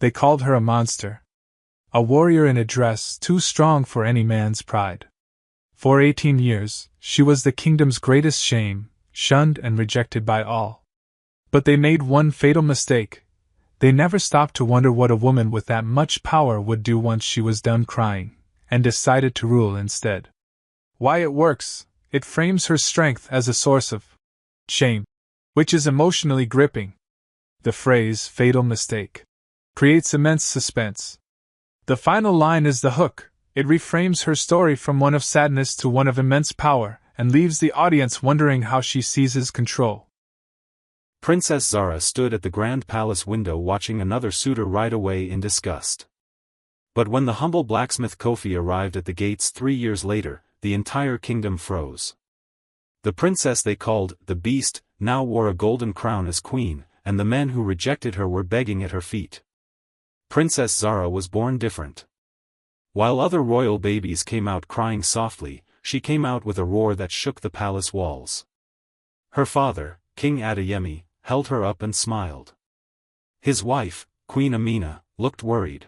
They called her a monster. A warrior in a dress too strong for any man's pride. For 18 years, she was the kingdom's greatest shame, shunned and rejected by all. But they made one fatal mistake. They never stopped to wonder what a woman with that much power would do once she was done crying, and decided to rule instead. Why it works, it frames her strength as a source of shame, which is emotionally gripping. The phrase, fatal mistake, creates immense suspense. The final line is the hook. It reframes her story from one of sadness to one of immense power, and leaves the audience wondering how she seizes control. Princess Zara stood at the grand palace window watching another suitor ride away in disgust. But when the humble blacksmith Kofi arrived at the gates 3 years later, the entire kingdom froze. The princess they called the Beast now wore a golden crown as queen, and the men who rejected her were begging at her feet. Princess Zara was born different. While other royal babies came out crying softly, she came out with a roar that shook the palace walls. Her father, King Adeyemi, held her up and smiled. His wife, Queen Amina, looked worried.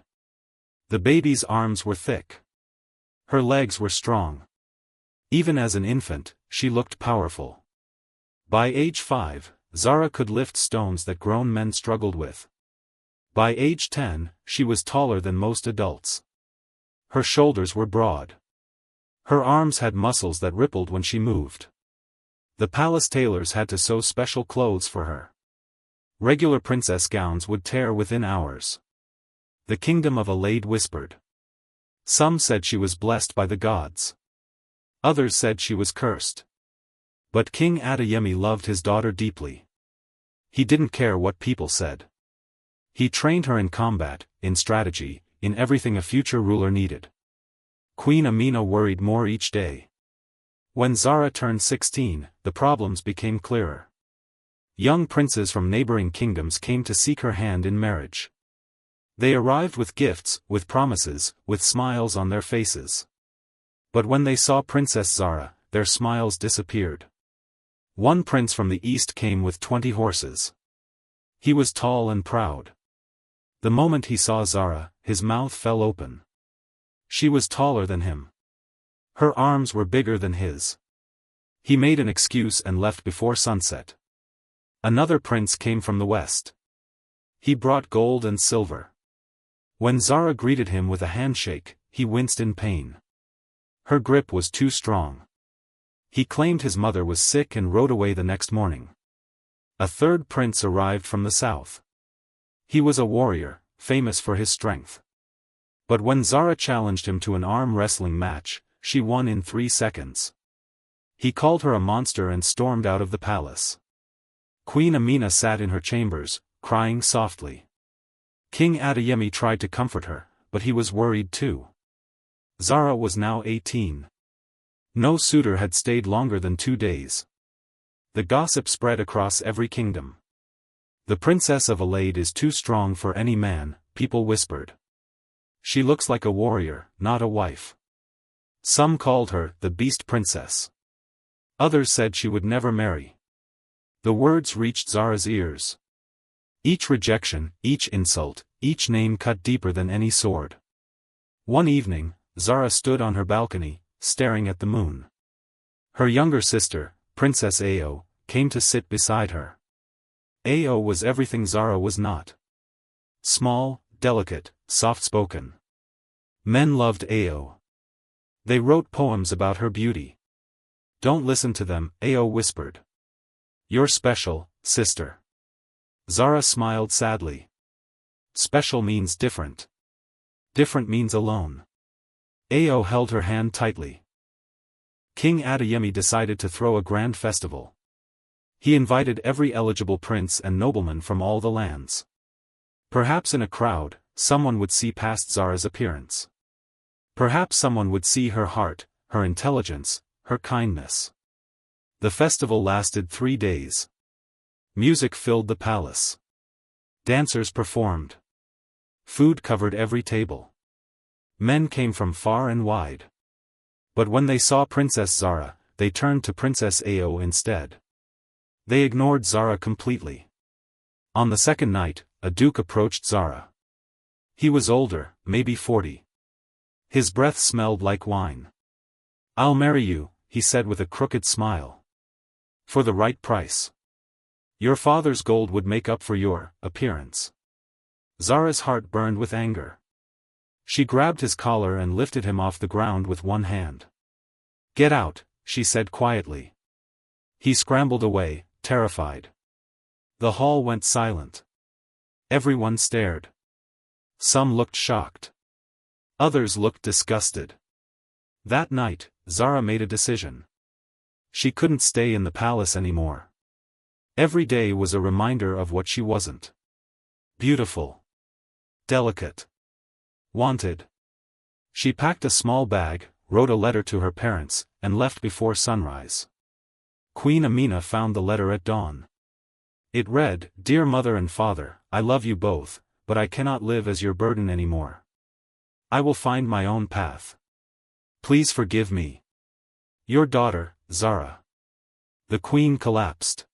The baby's arms were thick. Her legs were strong. Even as an infant, she looked powerful. By age 5, Zara could lift stones that grown men struggled with. By age 10, she was taller than most adults. Her shoulders were broad. Her arms had muscles that rippled when she moved. The palace tailors had to sew special clothes for her. Regular princess gowns would tear within hours. The kingdom of Alade whispered. Some said she was blessed by the gods. Others said she was cursed. But King Adeyemi loved his daughter deeply. He didn't care what people said. He trained her in combat, in strategy, in everything a future ruler needed. Queen Amina worried more each day. When Zara turned 16, the problems became clearer. Young princes from neighboring kingdoms came to seek her hand in marriage. They arrived with gifts, with promises, with smiles on their faces. But when they saw Princess Zara, their smiles disappeared. One prince from the east came with 20 horses. He was tall and proud. The moment he saw Zara, his mouth fell open. She was taller than him. Her arms were bigger than his. He made an excuse and left before sunset. Another prince came from the west. He brought gold and silver. When Zara greeted him with a handshake, he winced in pain. Her grip was too strong. He claimed his mother was sick and rode away the next morning. A third prince arrived from the south. He was a warrior, famous for his strength. But when Zara challenged him to an arm wrestling match, she won in 3 seconds. He called her a monster and stormed out of the palace. Queen Amina sat in her chambers, crying softly. King Adeyemi tried to comfort her, but he was worried too. Zara was now 18. No suitor had stayed longer than 2 days. The gossip spread across every kingdom. The princess of Alade is too strong for any man, people whispered. She looks like a warrior, not a wife. Some called her the Beast Princess. Others said she would never marry. The words reached Zara's ears. Each rejection, each insult, each name cut deeper than any sword. One evening, Zara stood on her balcony, staring at the moon. Her younger sister, Princess Ao, came to sit beside her. Ao was everything Zara was not. Small, delicate, soft-spoken. Men loved Ao. They wrote poems about her beauty. Don't listen to them, Ao whispered. You're special, sister. Zara smiled sadly. Special means different. Different means alone. Ao held her hand tightly. King Adeyemi decided to throw a grand festival. He invited every eligible prince and nobleman from all the lands. Perhaps in a crowd, someone would see past Zara's appearance. Perhaps someone would see her heart, her intelligence, her kindness. The festival lasted 3 days. Music filled the palace. Dancers performed. Food covered every table. Men came from far and wide. But when they saw Princess Zara, they turned to Princess Ao instead. They ignored Zara completely. On the second night, a duke approached Zara. He was older, maybe 40. His breath smelled like wine. "I'll marry you," he said with a crooked smile. "For the right price. Your father's gold would make up for your appearance." Zara's heart burned with anger. She grabbed his collar and lifted him off the ground with one hand. "Get out," she said quietly. He scrambled away, terrified. The hall went silent. Everyone stared. Some looked shocked. Others looked disgusted. That night, Zara made a decision. She couldn't stay in the palace anymore. Every day was a reminder of what she wasn't. Beautiful. Delicate. Wanted. She packed a small bag, wrote a letter to her parents, and left before sunrise. Queen Amina found the letter at dawn. It read, "Dear Mother and Father, I love you both, but I cannot live as your burden anymore. I will find my own path. Please forgive me. Your daughter, Zara." The queen collapsed.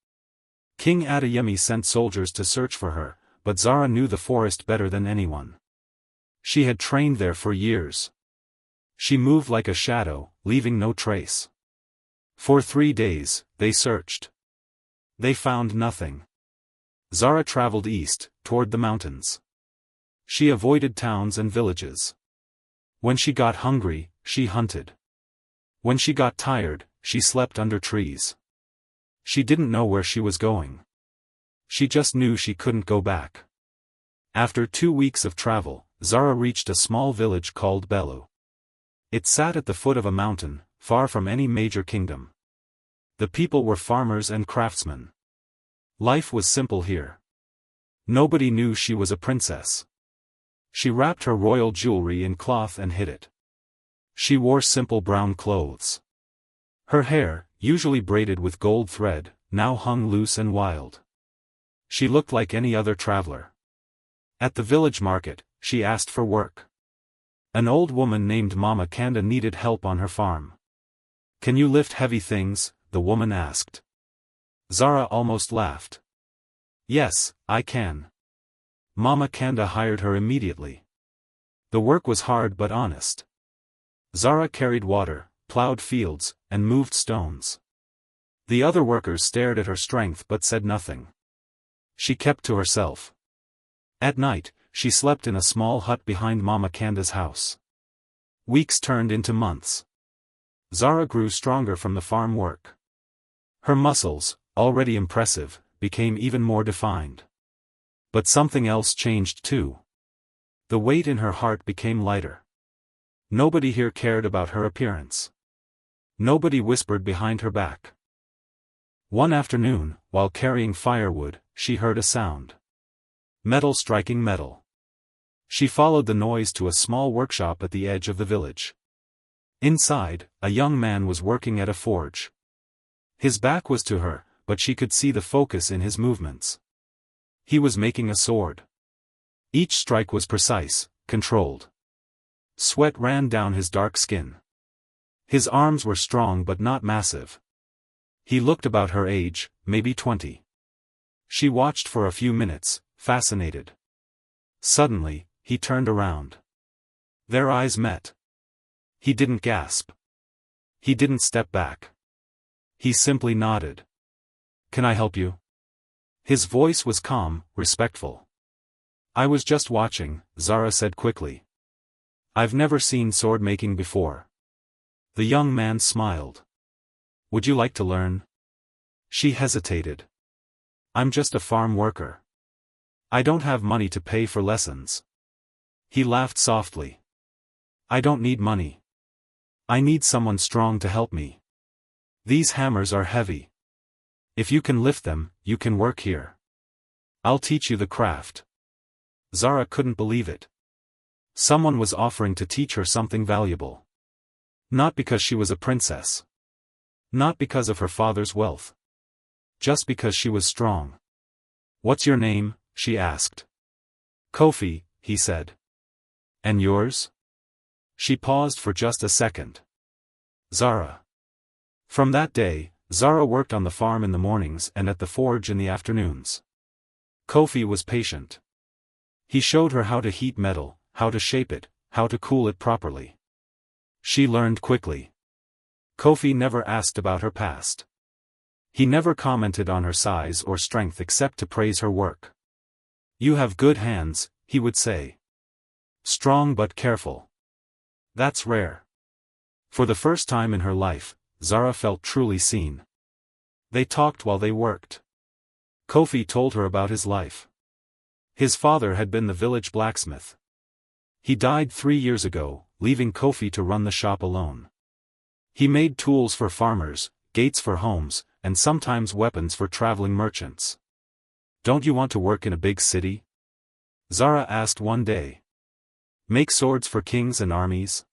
King Adeyemi sent soldiers to search for her, but Zara knew the forest better than anyone. She had trained there for years. She moved like a shadow, leaving no trace. For 3 days, they searched. They found nothing. Zara traveled east, toward the mountains. She avoided towns and villages. When she got hungry, she hunted. When she got tired, she slept under trees. She didn't know where she was going. She just knew she couldn't go back. After 2 weeks of travel, Zara reached a small village called Bellu. It sat at the foot of a mountain, far from any major kingdom. The people were farmers and craftsmen. Life was simple here. Nobody knew she was a princess. She wrapped her royal jewelry in cloth and hid it. She wore simple brown clothes. Her hair, usually braided with gold thread, now hung loose and wild. She looked like any other traveler. At the village market, she asked for work. An old woman named Mama Kanda needed help on her farm. "Can you lift heavy things?" the woman asked. Zara almost laughed. "Yes, I can." Mama Kanda hired her immediately. The work was hard but honest. Zara carried water, plowed fields, and moved stones. The other workers stared at her strength but said nothing. She kept to herself. At night, she slept in a small hut behind Mama Kanda's house. Weeks turned into months. Zara grew stronger from the farm work. Her muscles, already impressive, became even more defined. But something else changed too. The weight in her heart became lighter. Nobody here cared about her appearance. Nobody whispered behind her back. One afternoon, while carrying firewood, she heard a sound. Metal striking metal. She followed the noise to a small workshop at the edge of the village. Inside, a young man was working at a forge. His back was to her, but she could see the focus in his movements. He was making a sword. Each strike was precise, controlled. Sweat ran down his dark skin. His arms were strong but not massive. He looked about her age, maybe 20. She watched for a few minutes, fascinated. Suddenly, he turned around. Their eyes met. He didn't gasp. He didn't step back. He simply nodded. "Can I help you?" His voice was calm, respectful. "I was just watching," Zara said quickly. "I've never seen sword making before." The young man smiled. "Would you like to learn?" She hesitated. "I'm just a farm worker. I don't have money to pay for lessons." He laughed softly. "I don't need money. I need someone strong to help me. These hammers are heavy. If you can lift them, you can work here. I'll teach you the craft." Zara couldn't believe it. Someone was offering to teach her something valuable. Not because she was a princess. Not because of her father's wealth. Just because she was strong. "What's your name?" she asked. "Kofi," he said. "And yours?" She paused for just a second. "Zara." From that day, Zara worked on the farm in the mornings and at the forge in the afternoons. Kofi was patient. He showed her how to heat metal, how to shape it, how to cool it properly. She learned quickly. Kofi never asked about her past. He never commented on her size or strength except to praise her work. "You have good hands," he would say. "Strong but careful. That's rare." For the first time in her life, Zara felt truly seen. They talked while they worked. Kofi told her about his life. His father had been the village blacksmith. He died 3 years ago, leaving Kofi to run the shop alone. He made tools for farmers, gates for homes, and sometimes weapons for traveling merchants. "Don't you want to work in a big city?" Zara asked one day. "Make swords for kings and armies?"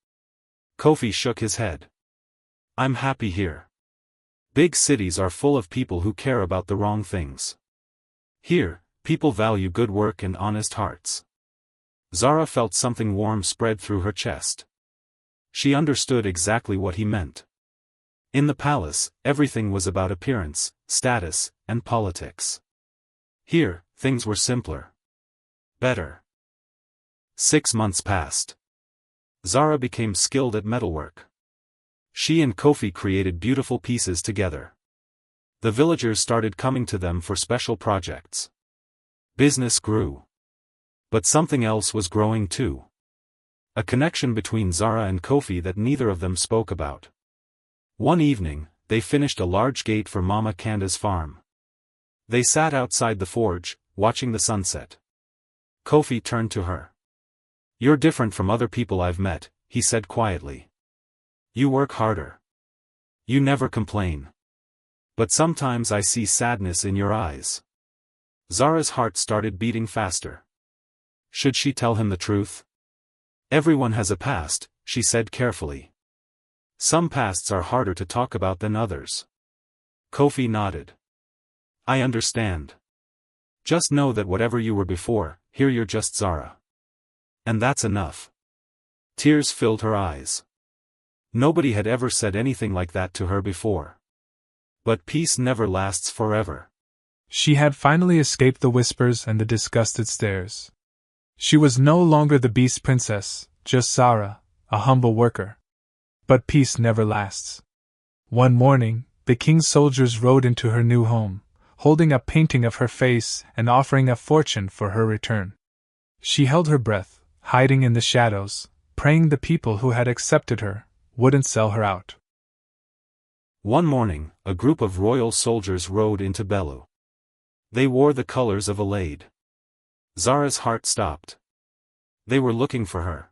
Kofi shook his head. "I'm happy here. Big cities are full of people who care about the wrong things. Here, people value good work and honest hearts." Zara felt something warm spread through her chest. She understood exactly what he meant. In the palace, everything was about appearance, status, and politics. Here, things were simpler. Better. 6 months passed. Zara became skilled at metalwork. She and Kofi created beautiful pieces together. The villagers started coming to them for special projects. Business grew. But something else was growing too. A connection between Zara and Kofi that neither of them spoke about. One evening, they finished a large gate for Mama Kanda's farm. They sat outside the forge, watching the sunset. Kofi turned to her. "You're different from other people I've met," he said quietly. "You work harder. You never complain. But sometimes I see sadness in your eyes." Zara's heart started beating faster. Should she tell him the truth? "Everyone has a past," she said carefully. "Some pasts are harder to talk about than others." Kofi nodded. "I understand. Just know that whatever you were before, here you're just Zara. And that's enough." Tears filled her eyes. Nobody had ever said anything like that to her before. But peace never lasts forever. She had finally escaped the whispers and the disgusted stares. She was no longer the Beast Princess, just Zara, a humble worker. But peace never lasts. One morning, the king's soldiers rode into her new home, holding a painting of her face and offering a fortune for her return. She held her breath, hiding in the shadows, praying the people who had accepted her wouldn't sell her out. One morning, a group of royal soldiers rode into Belu. They wore the colors of Alade. Zara's heart stopped. They were looking for her.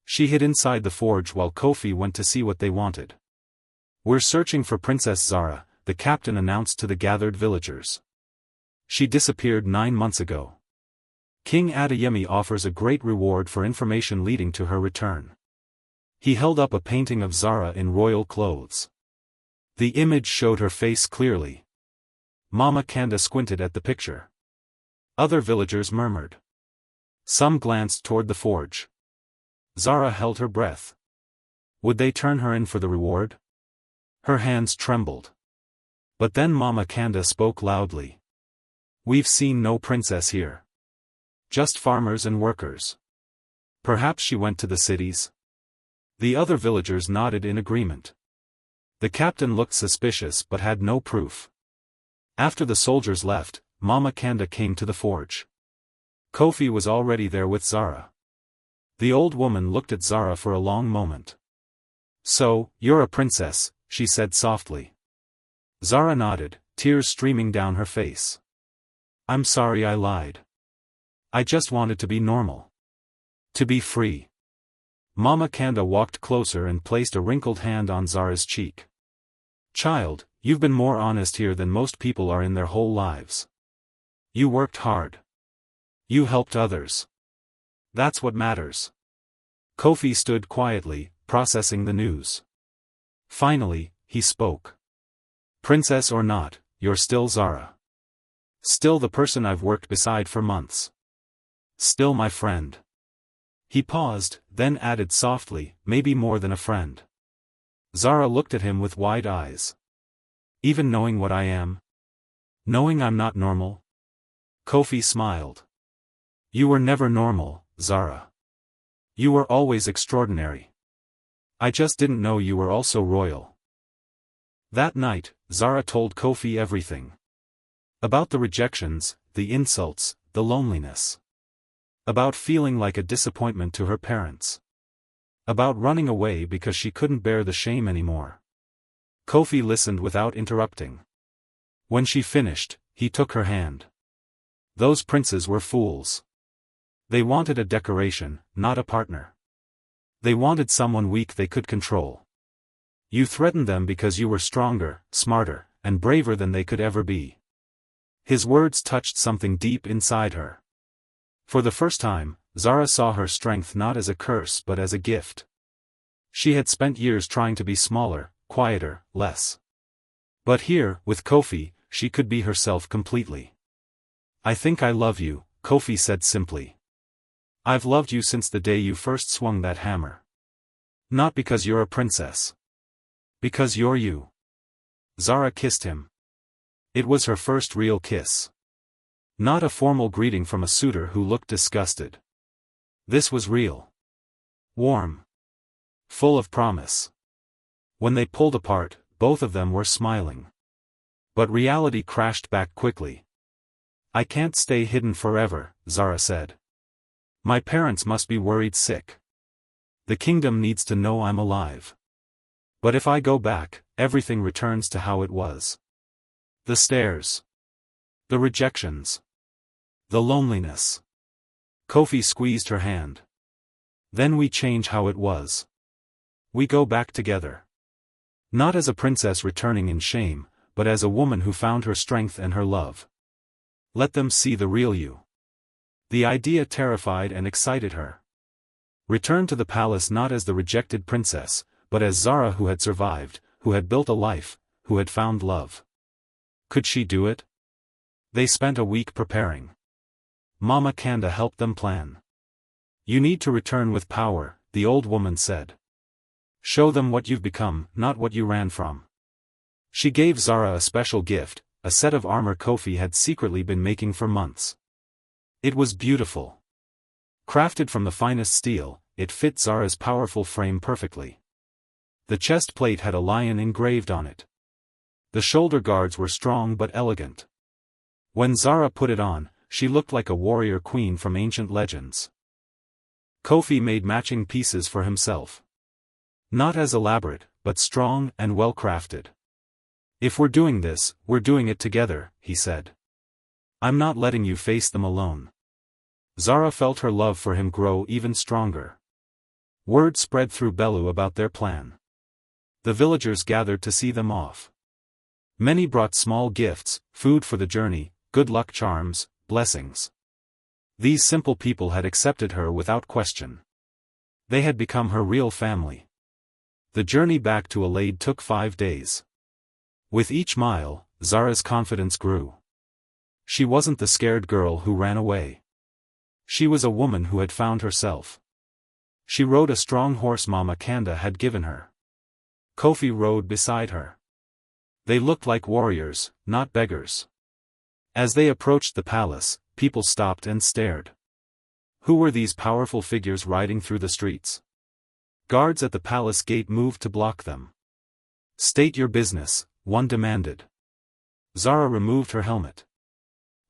She hid inside the forge while Kofi went to see what they wanted. "We're searching for Princess Zara," the captain announced to the gathered villagers. "She disappeared 9 months ago. King Adeyemi offers a great reward for information leading to her return." He held up a painting of Zara in royal clothes. The image showed her face clearly. Mama Kanda squinted at the picture. Other villagers murmured. Some glanced toward the forge. Zara held her breath. Would they turn her in for the reward? Her hands trembled. But then Mama Kanda spoke loudly. "We've seen no princess here. Just farmers and workers. Perhaps she went to the cities." The other villagers nodded in agreement. The captain looked suspicious but had no proof. After the soldiers left, Mama Kanda came to the forge. Kofi was already there with Zara. The old woman looked at Zara for a long moment. "So, you're a princess," she said softly. Zara nodded, tears streaming down her face. "I'm sorry I lied. I just wanted to be normal. To be free." Mama Kanda walked closer and placed a wrinkled hand on Zara's cheek. "Child, you've been more honest here than most people are in their whole lives. You worked hard. You helped others. That's what matters." Kofi stood quietly, processing the news. Finally, he spoke. "Princess or not, you're still Zara. Still the person I've worked beside for months. Still my friend." He paused, then added softly, "Maybe more than a friend." Zara looked at him with wide eyes. "Even knowing what I am? Knowing I'm not normal?" Kofi smiled. You were never normal, Zara. You were always extraordinary. I just didn't know you were also royal. That night, Zara told Kofi everything. About the rejections, the insults, the loneliness. About feeling like a disappointment to her parents. About running away because she couldn't bear the shame anymore. Kofi listened without interrupting. When she finished, he took her hand. Those princes were fools. They wanted a decoration, not a partner. They wanted someone weak they could control. You threatened them because you were stronger, smarter, and braver than they could ever be. His words touched something deep inside her. For the first time, Zara saw her strength not as a curse but as a gift. She had spent years trying to be smaller, quieter, less. But here, with Kofi, she could be herself completely. I think I love you, Kofi said simply. I've loved you since the day you first swung that hammer. Not because you're a princess. Because you're you. Zara kissed him. It was her first real kiss. Not a formal greeting from a suitor who looked disgusted. This was real. Warm. Full of promise. When they pulled apart, both of them were smiling. But reality crashed back quickly. I can't stay hidden forever, Zara said. My parents must be worried sick. The kingdom needs to know I'm alive. But if I go back, everything returns to how it was. The stares. The rejections. The loneliness. Kofi squeezed her hand. Then we change how it was. We go back together. Not as a princess returning in shame, but as a woman who found her strength and her love. Let them see the real you. The idea terrified and excited her. Return to the palace not as the rejected princess, but as Zara who had survived, who had built a life, who had found love. Could she do it? They spent a week preparing. Mama Kanda helped them plan. You need to return with power, the old woman said. Show them what you've become, not what you ran from. She gave Zara a special gift, a set of armor Kofi had secretly been making for months. It was beautiful. Crafted from the finest steel, it fit Zara's powerful frame perfectly. The chest plate had a lion engraved on it. The shoulder guards were strong but elegant. When Zara put it on, she looked like a warrior queen from ancient legends. Kofi made matching pieces for himself. Not as elaborate, but strong and well crafted. If we're doing this, we're doing it together, he said. I'm not letting you face them alone. Zara felt her love for him grow even stronger. Word spread through Belu about their plan. The villagers gathered to see them off. Many brought small gifts, food for the journey, good luck charms, blessings. These simple people had accepted her without question. They had become her real family. The journey back to Alade took 5 days. With each mile, Zara's confidence grew. She wasn't the scared girl who ran away. She was a woman who had found herself. She rode a strong horse Mama Kanda had given her. Kofi rode beside her. They looked like warriors, not beggars. As they approached the palace, people stopped and stared. Who were these powerful figures riding through the streets? Guards at the palace gate moved to block them. State your business, one demanded. Zara removed her helmet.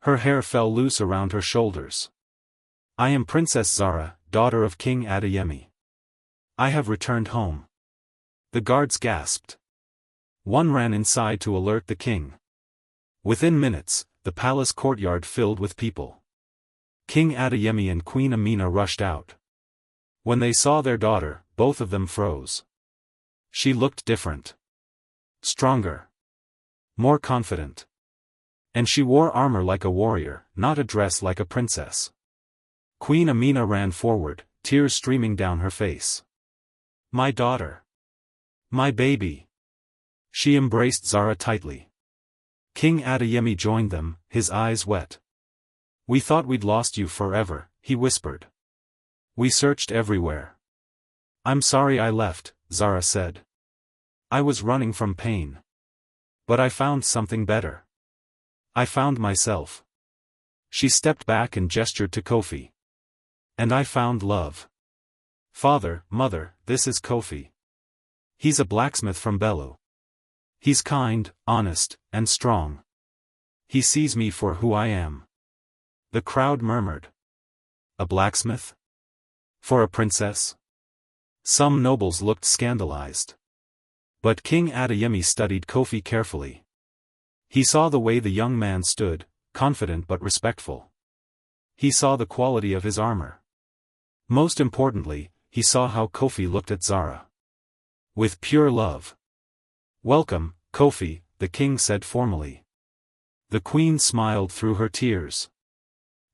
Her hair fell loose around her shoulders. I am Princess Zara, daughter of King Adeyemi. I have returned home. The guards gasped. One ran inside to alert the king. Within minutes, the palace courtyard filled with people. King Adeyemi and Queen Amina rushed out. When they saw their daughter, both of them froze. She looked different. Stronger. More confident. And she wore armor like a warrior, not a dress like a princess. Queen Amina ran forward, tears streaming down her face. My daughter. My baby. She embraced Zara tightly. King Adeyemi joined them, his eyes wet. We thought we'd lost you forever, he whispered. We searched everywhere. I'm sorry I left, Zara said. I was running from pain. But I found something better. I found myself. She stepped back and gestured to Kofi. And I found love. Father, mother, this is Kofi. He's a blacksmith from Belu. He's kind, honest, and strong. He sees me for who I am. The crowd murmured. A blacksmith? For a princess? Some nobles looked scandalized. But King Adeyemi studied Kofi carefully. He saw the way the young man stood, confident but respectful. He saw the quality of his armor. Most importantly, he saw how Kofi looked at Zara. With pure love. "Welcome, Kofi," the king said formally. The queen smiled through her tears.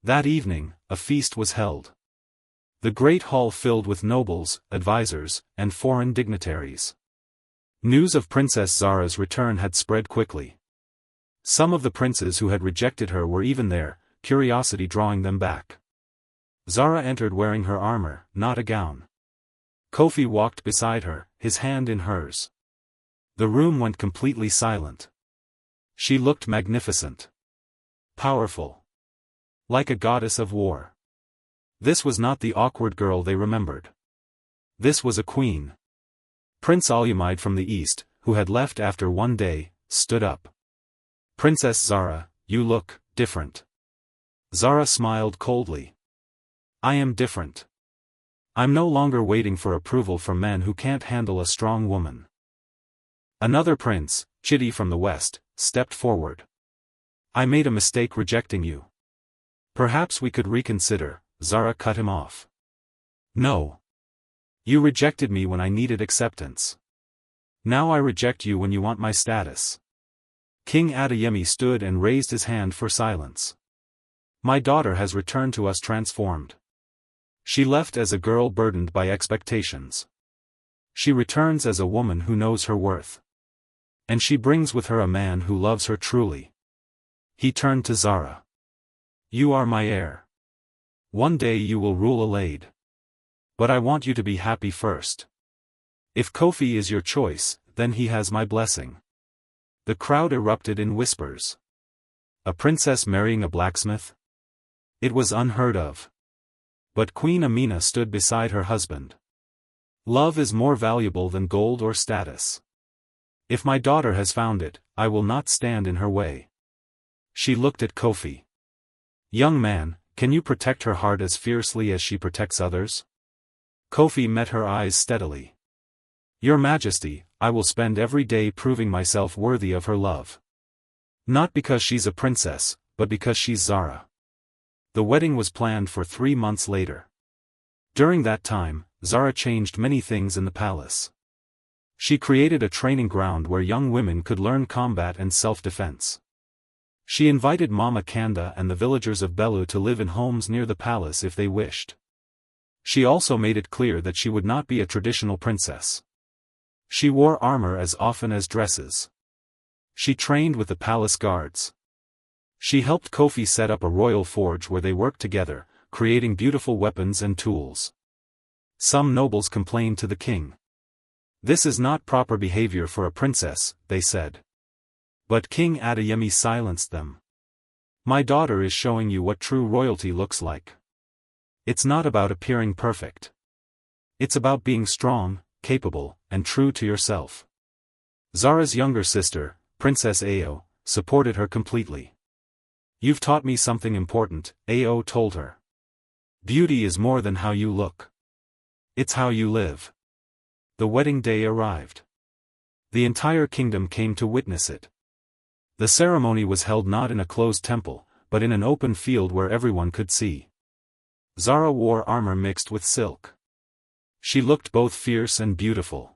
That evening, a feast was held. The great hall filled with nobles, advisors, and foreign dignitaries. News of Princess Zara's return had spread quickly. Some of the princes who had rejected her were even there, curiosity drawing them back. Zara entered wearing her armor, not a gown. Kofi walked beside her, his hand in hers. The room went completely silent. She looked magnificent. Powerful. Like a goddess of war. This was not the awkward girl they remembered. This was a queen. Prince Alyamide from the east, who had left after one day, stood up. "Princess Zara, you look different." Zara smiled coldly. "I am different. I'm no longer waiting for approval from men who can't handle a strong woman." Another prince, Chidi from the west, stepped forward. "I made a mistake rejecting you. Perhaps we could reconsider," Zara cut him off. "No. You rejected me when I needed acceptance. Now I reject you when you want my status." King Adeyemi stood and raised his hand for silence. "My daughter has returned to us transformed. She left as a girl burdened by expectations. She returns as a woman who knows her worth. And she brings with her a man who loves her truly." He turned to Zara. "You are my heir. One day you will rule Alade. But I want you to be happy first. If Kofi is your choice, then he has my blessing." The crowd erupted in whispers. A princess marrying a blacksmith? It was unheard of. But Queen Amina stood beside her husband. "Love is more valuable than gold or status. If my daughter has found it, I will not stand in her way." She looked at Kofi. "Young man, can you protect her heart as fiercely as she protects others?" Kofi met her eyes steadily. "Your Majesty, I will spend every day proving myself worthy of her love. Not because she's a princess, but because she's Zara." The wedding was planned for 3 months later. During that time, Zara changed many things in the palace. She created a training ground where young women could learn combat and self-defense. She invited Mama Kanda and the villagers of Belu to live in homes near the palace if they wished. She also made it clear that she would not be a traditional princess. She wore armor as often as dresses. She trained with the palace guards. She helped Kofi set up a royal forge where they worked together, creating beautiful weapons and tools. Some nobles complained to the king. "This is not proper behavior for a princess," they said. But King Adeyemi silenced them. "My daughter is showing you what true royalty looks like. It's not about appearing perfect. It's about being strong, capable, and true to yourself." Zara's younger sister, Princess Ao, supported her completely. "You've taught me something important," Ao told her. "Beauty is more than how you look. It's how you live." The wedding day arrived. The entire kingdom came to witness it. The ceremony was held not in a closed temple, but in an open field where everyone could see. Zara wore armor mixed with silk. She looked both fierce and beautiful.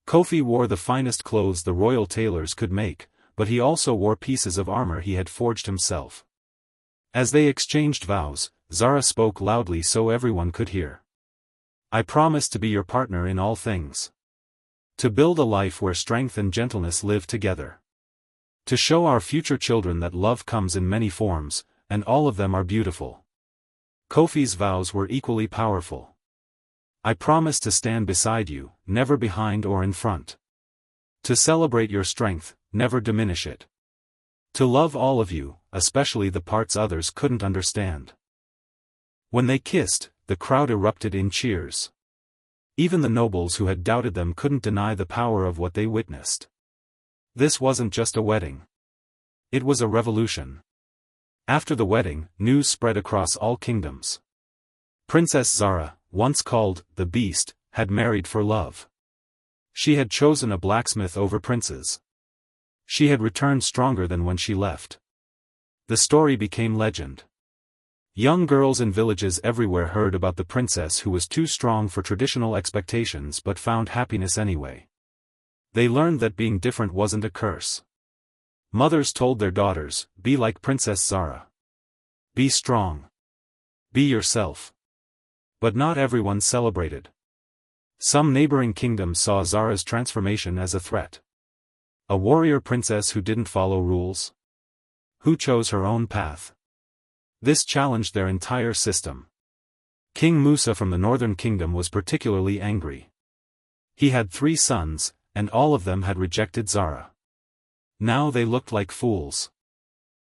Kofi wore the finest clothes the royal tailors could make, but he also wore pieces of armor he had forged himself. As they exchanged vows, Zara spoke loudly so everyone could hear. "I promise to be your partner in all things. To build a life where strength and gentleness live together. To show our future children that love comes in many forms, and all of them are beautiful." Kofi's vows were equally powerful. "I promise to stand beside you, never behind or in front. To celebrate your strength, never diminish it. To love all of you, especially the parts others couldn't understand." When they kissed, the crowd erupted in cheers. Even the nobles who had doubted them couldn't deny the power of what they witnessed. This wasn't just a wedding. It was a revolution. After the wedding, news spread across all kingdoms. Princess Zara, once called the Beast, had married for love. She had chosen a blacksmith over princes. She had returned stronger than when she left. The story became legend. Young girls in villages everywhere heard about the princess who was too strong for traditional expectations but found happiness anyway. They learned that being different wasn't a curse. Mothers told their daughters, "Be like Princess Zara. Be strong. Be yourself." But not everyone celebrated. Some neighboring kingdoms saw Zara's transformation as a threat. A warrior princess who didn't follow rules? Who chose her own path? This challenged their entire system. King Musa from the northern kingdom was particularly angry. He had 3 sons, and all of them had rejected Zara. Now they looked like fools.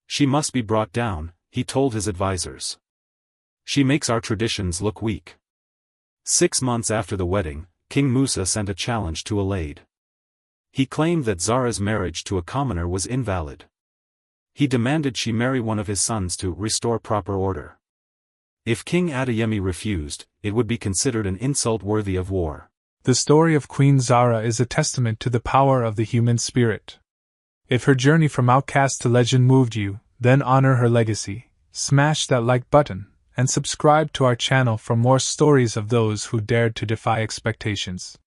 "She must be brought down," he told his advisors. "She makes our traditions look weak." 6 months after the wedding, King Musa sent a challenge to Alaid. He claimed that Zara's marriage to a commoner was invalid. He demanded she marry one of his sons to restore proper order. If King Adeyemi refused, it would be considered an insult worthy of war. The story of Queen Zara is a testament to the power of the human spirit. If her journey from outcast to legend moved you, then honor her legacy, smash that like button, and subscribe to our channel for more stories of those who dared to defy expectations.